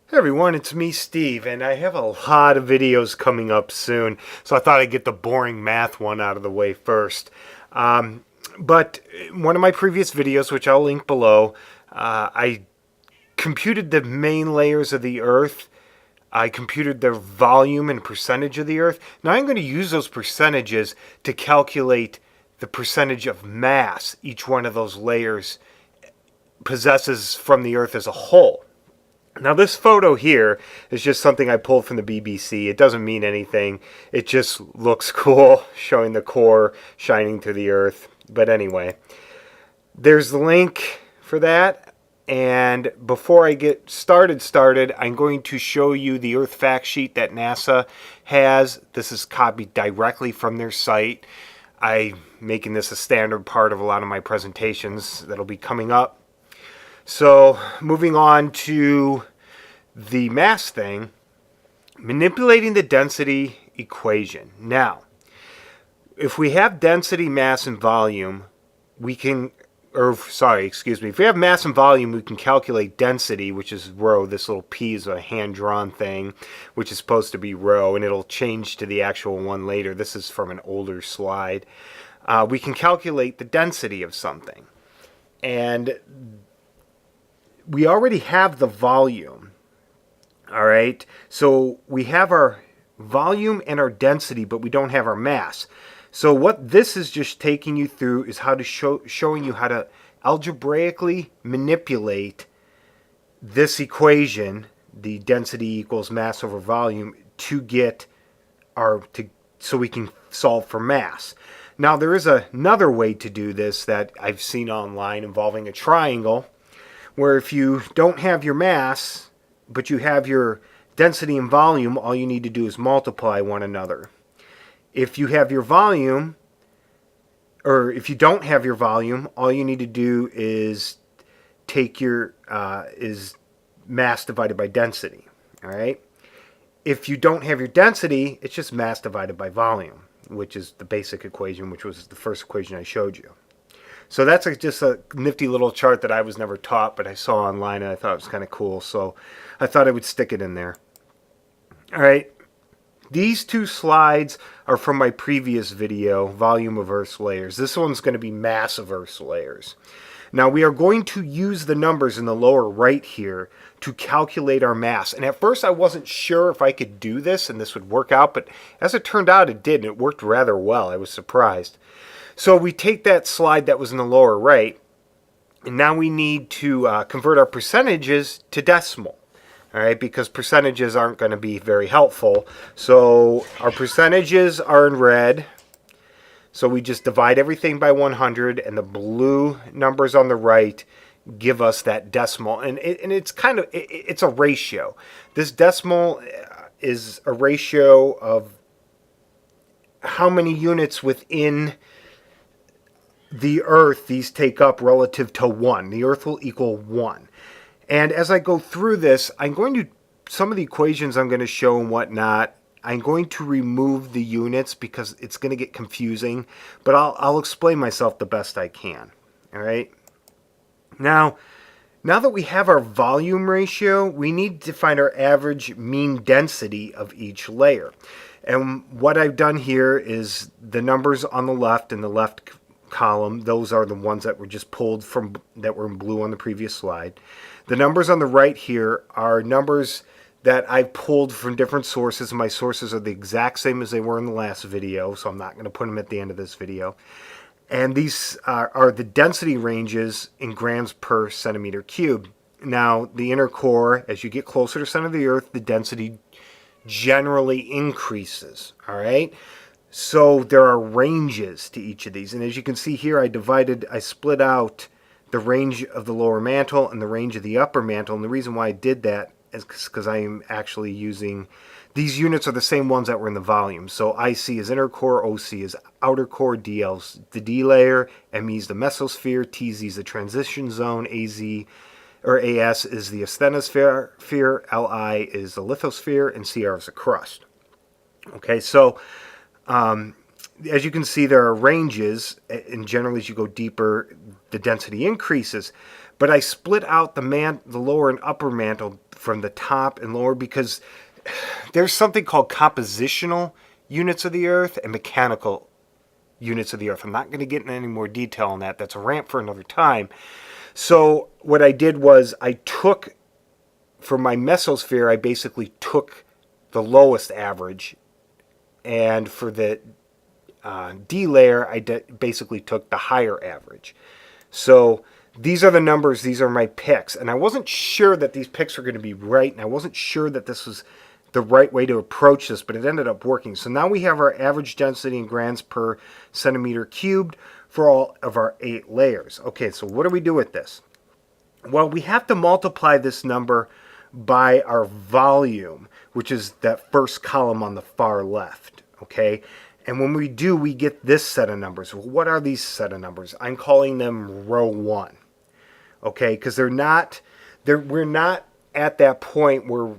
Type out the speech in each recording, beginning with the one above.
Hey everyone, it's me, Steve, and I have a lot of videos coming up soon, so I thought I'd get the boring math one out of the way first. But one of my previous videos, which I'll link below, I computed the main layers of the Earth. I computed their volume and percentage of the Earth. Now I'm going to use those percentages to calculate the percentage of mass each one of those layers possesses from the Earth as a whole. Now this photo here is just something I pulled from the BBC. It doesn't mean anything. It just looks cool, showing the core shining through the Earth. But anyway, there's the link for that. And before I get started, I'm going to show you the Earth fact sheet that NASA has. This is copied directly from their site. I'm making this a standard part of a lot of my presentations that'll be coming up. So moving on to the mass thing, manipulating the density equation. Now, if we have density, mass, and volume, if we have mass and volume, we can calculate density, which is rho. This little p is a hand-drawn thing, which is supposed to be rho, and it'll change to the actual one later. This is from an older slide. We can calculate the density of something. And we already have the volume, all right? So we have our volume and our density, but we don't have our mass. So what this is just taking you through is how to showing you how to algebraically manipulate this equation, the density equals mass over volume, to get so we can solve for mass. Now there is another way to do this that I've seen online involving a triangle, where if you don't have your mass, but you have your density and volume, all you need to do is multiply one another. If you have your volume, or if you don't have your volume, all you need to do is take your is mass divided by density. All right. If you don't have your density, it's just mass divided by volume, which is the basic equation, which was the first equation I showed you. So that's just a nifty little chart that I was never taught, but I saw online and I thought it was kind of cool. So I thought I would stick it in there. All right. These two slides are from my previous video, volume of Earth's layers. This one's going to be mass of Earth's layers. Now we are going to use the numbers in the lower right here to calculate our mass. And at first I wasn't sure if I could do this and this would work out, but as it turned out it did, and it worked rather well. I was surprised. So we take that slide that was in the lower right, and now we need to convert our percentages to decimal, all right, because percentages aren't going to be very helpful. So our percentages are in red, so we just divide everything by 100, and the blue numbers on the right give us that decimal. And it's kind of, it's a ratio. This decimal is a ratio of how many units within the Earth these take up relative to 1. The Earth will equal 1. And as I go through this, some of the equations I'm going to show and whatnot, I'm going to remove the units because it's going to get confusing, but I'll explain myself the best I can. All right. Now that we have our volume ratio, we need to find our average mean density of each layer. And what I've done here is the numbers on the left in the left column, those are the ones that were just pulled from, that were in blue on the previous slide. The numbers on the right here are numbers that I pulled from different sources. My sources are the exact same as they were in the last video, so I'm not going to put them at the end of this video. And these are the density ranges in grams per centimeter cubed. Now, the inner core, as you get closer to the center of the Earth, the density generally increases, all right? So there are ranges to each of these. And as you can see here, I split out the range of the lower mantle and the range of the upper mantle. And the reason why I did that is because I am actually using, these units are the same ones that were in the volume. So IC is inner core, OC is outer core, DL is the D layer, ME is the mesosphere, TZ is the transition zone, AZ or AS is the asthenosphere, LI is the lithosphere, and CR is the crust. Okay, so as you can see, there are ranges, and generally as you go deeper, the density increases. But I split out the lower and upper mantle from the top and lower, because there's something called compositional units of the Earth and mechanical units of the Earth. I'm not going to get into any more detail on that. That's a rant for another time. So what I did was for my mesosphere, I basically took the lowest average, and for the D layer, I basically took the higher average. So these are the numbers, these are my picks, and I wasn't sure that these picks were going to be right, and I wasn't sure that this was the right way to approach this, but it ended up working. So now we have our average density in grams per centimeter cubed for all of our 8 layers. Okay, so what do we do with this? Well, we have to multiply this number by our volume, which is that first column on the far left, okay? And when we do, we get this set of numbers. Well, what are these set of numbers? I'm calling them row 1, okay? Because we're not at that point where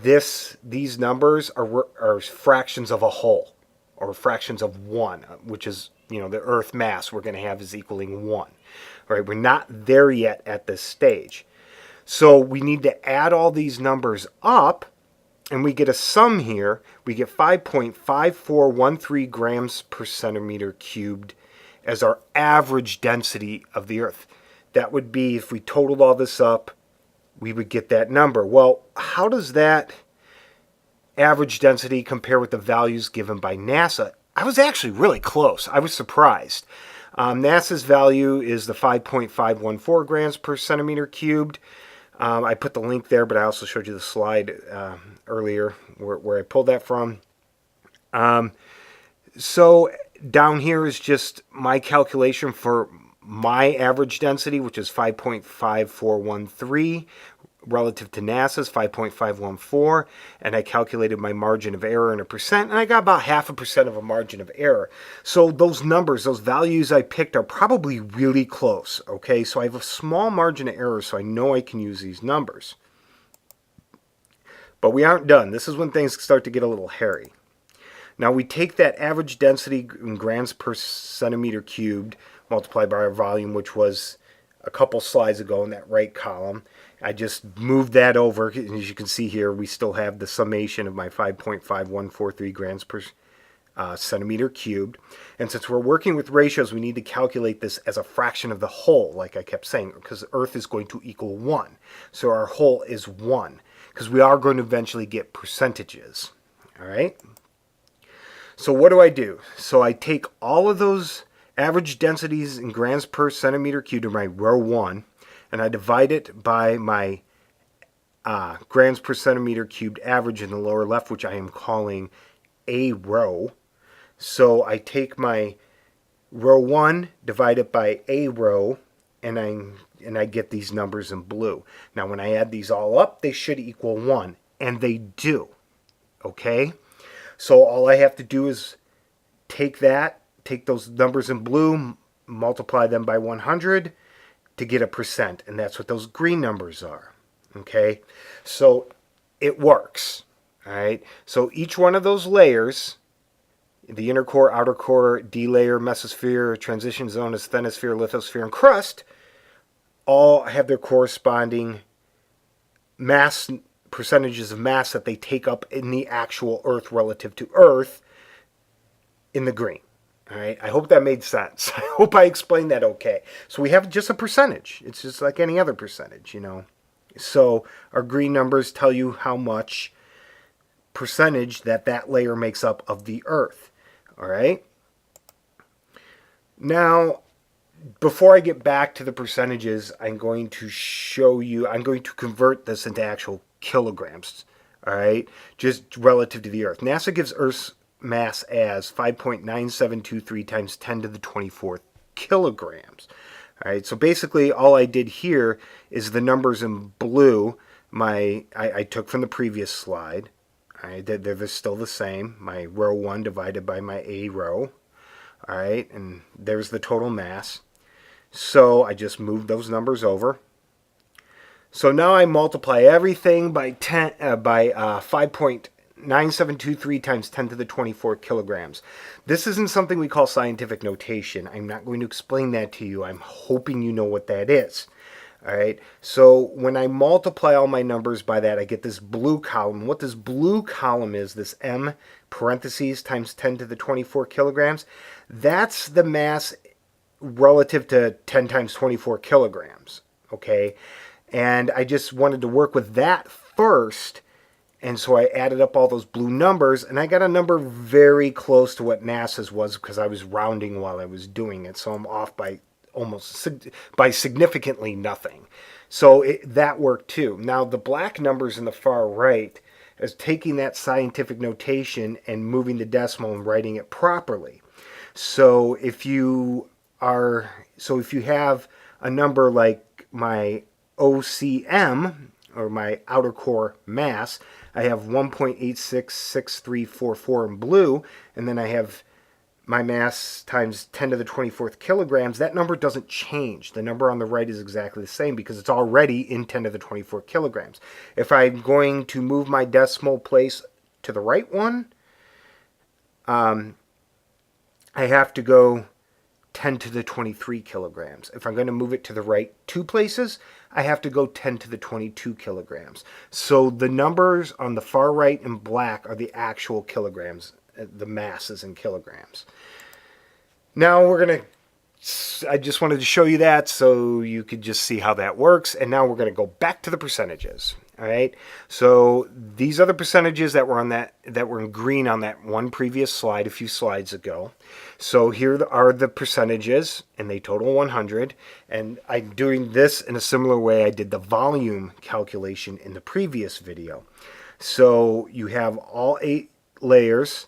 these numbers are fractions of a whole, or fractions of 1, which is, the Earth mass we're going to have is equaling 1. Right? We're not there yet at this stage. So we need to add all these numbers up, and we get a sum here. We get 5.5413 grams per centimeter cubed as our average density of the Earth. That would be, if we totaled all this up, we would get that number. Well, how does that average density compare with the values given by NASA? I was actually really close. I was surprised. NASA's value is the 5.514 grams per centimeter cubed. I put the link there, but I also showed you the slide earlier where I pulled that from. So down here is just my calculation for my average density, which is 5.5413 relative to NASA's 5.514, and I calculated my margin of error in a percent, and I got about 0.5% of a margin of error. So those numbers, those values I picked are probably really close, okay? So I have a small margin of error, so I know I can use these numbers. But we aren't done. This is when things start to get a little hairy. Now we take that average density in grams per centimeter cubed multiplied by our volume, which was a couple slides ago in that right column. I just moved that over. As you can see here, we still have the summation of my 5.5143 grams per centimeter cubed. And since we're working with ratios, we need to calculate this as a fraction of the whole, like I kept saying, because Earth is going to equal 1. So our whole is 1, because we are going to eventually get percentages. All right? So what do? So I take all of those average densities in grams per centimeter cubed in my row 1, and I divide it by my grams per centimeter cubed average in the lower left, which I am calling A row. So I take my row 1, divide it by A row, and I get these numbers in blue. Now when I add these all up, they should equal 1, and they do. Okay? So all I have to do is take those numbers in blue, multiply them by 100 to get a percent, and that's what those green numbers are. Okay? So it works. All right? So each one of those layers, the inner core, outer core, D layer, mesosphere, transition zone, asthenosphere, lithosphere, and crust, all have their corresponding mass percentages of mass that they take up in the actual Earth relative to Earth in the green. All right, I hope that made sense. I hope I explained that okay. So we have just a percentage. It's just like any other percentage, So our green numbers tell you how much percentage that layer makes up of the Earth. All right. Now, before I get back to the percentages, I'm going to convert this into actual kilograms. All right, just relative to the Earth. NASA gives Earth's mass as 5.9723 times 10 to the 24th kilograms. All right, so basically all I did here is the numbers in blue I took from the previous slide. All right, they're still the same. My row 1 divided by my A row. All right, and there's the total mass. So I just moved those numbers over. So now I multiply everything by 5.9723 times 10 to the 24 kilograms. This isn't something we call scientific notation. I'm not going to explain that to you. I'm hoping you know what that is. All right, so when I multiply all my numbers by that, I get this blue column. What this blue column is, this m parentheses times 10 to the 24 kilograms, that's the mass relative to 10 times 24 kilograms. Okay, and I just wanted to work with that first, and so I added up all those blue numbers, and I got a number very close to what NASA's was because I was rounding while I was doing it, so I'm off by significantly nothing. So that worked too. Now the black numbers in the far right is taking that scientific notation and moving the decimal and writing it properly. So if you have a number like my OCM, or my outer core mass, I have 1.866344 in blue, and then I have my mass times 10 to the 24th kilograms. That number doesn't change. The number on the right is exactly the same because it's already in 10 to the 24 kilograms. If I'm going to move my decimal place to the right one, I have to go 10 to the 23 kilograms. If I'm going to move it to the right two places, I have to go 10 to the 22 kilograms. So the numbers on the far right in black are the actual kilograms, the masses in kilograms. Now I just wanted to show you that so you could just see how that works. And now we're going to go back to the percentages. All right. So these are the percentages that were in green on that one previous slide a few slides ago. So here are the percentages, and they total 100. And I'm doing this in a similar way I did the volume calculation in the previous video. So you have all 8 layers,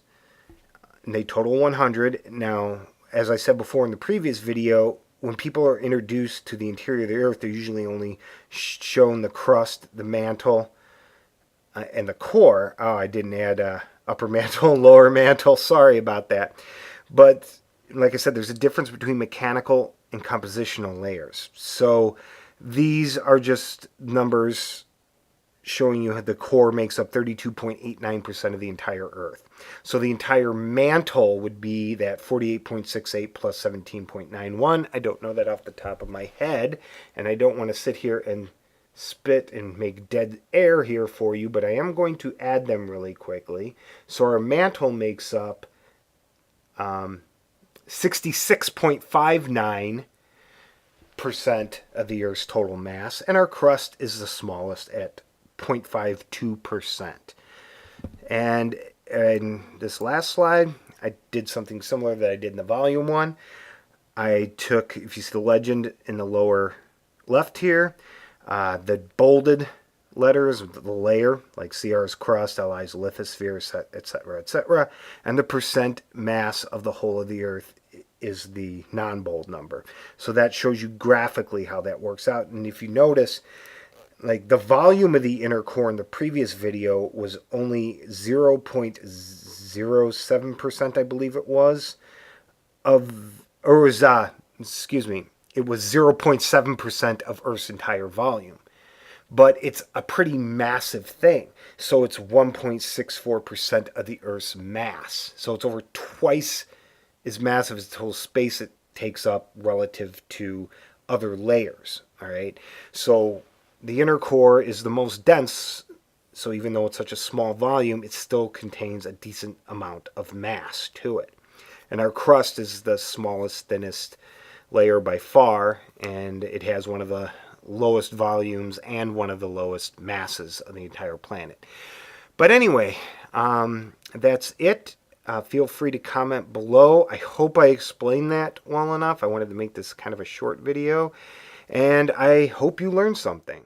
and they total 100. Now, as I said before in the previous video, when people are introduced to the interior of the Earth, they're usually only shown the crust, the mantle, and the core. Oh, I didn't add upper mantle and lower mantle. Sorry about that. But like I said, there's a difference between mechanical and compositional layers. So these are just numbers showing you how the core makes up 32.89% of the entire Earth. So the entire mantle would be that 48.68 plus 17.91. I don't know that off the top of my head, and I don't want to sit here and spit and make dead air here for you, but I am going to add them really quickly. So our mantle makes up 66.59% of the Earth's total mass, and our crust is the smallest at 0.52%. And in this last slide, I did something similar that I did in the volume one. I took, if you see the legend in the lower left here, the bolded letters, the layer, like CR's crust, LI's lithosphere, etc., etc., and the percent mass of the whole of the Earth is the non-bold number. So that shows you graphically how that works out. And if you notice, like the volume of the inner core in the previous video was only 0.07%, I believe it was, it was 0.7% of Earth's entire volume. But it's a pretty massive thing. So it's 1.64% of the Earth's mass. So it's over twice as massive as the total space it takes up relative to other layers. All right. So the inner core is the most dense, so even though it's such a small volume, it still contains a decent amount of mass to it. And our crust is the smallest, thinnest layer by far, and it has one of the lowest volumes and one of the lowest masses of the entire planet. But anyway, that's it. Feel free to comment below. I hope I explained that well enough. I wanted to make this kind of a short video, and I hope you learned something.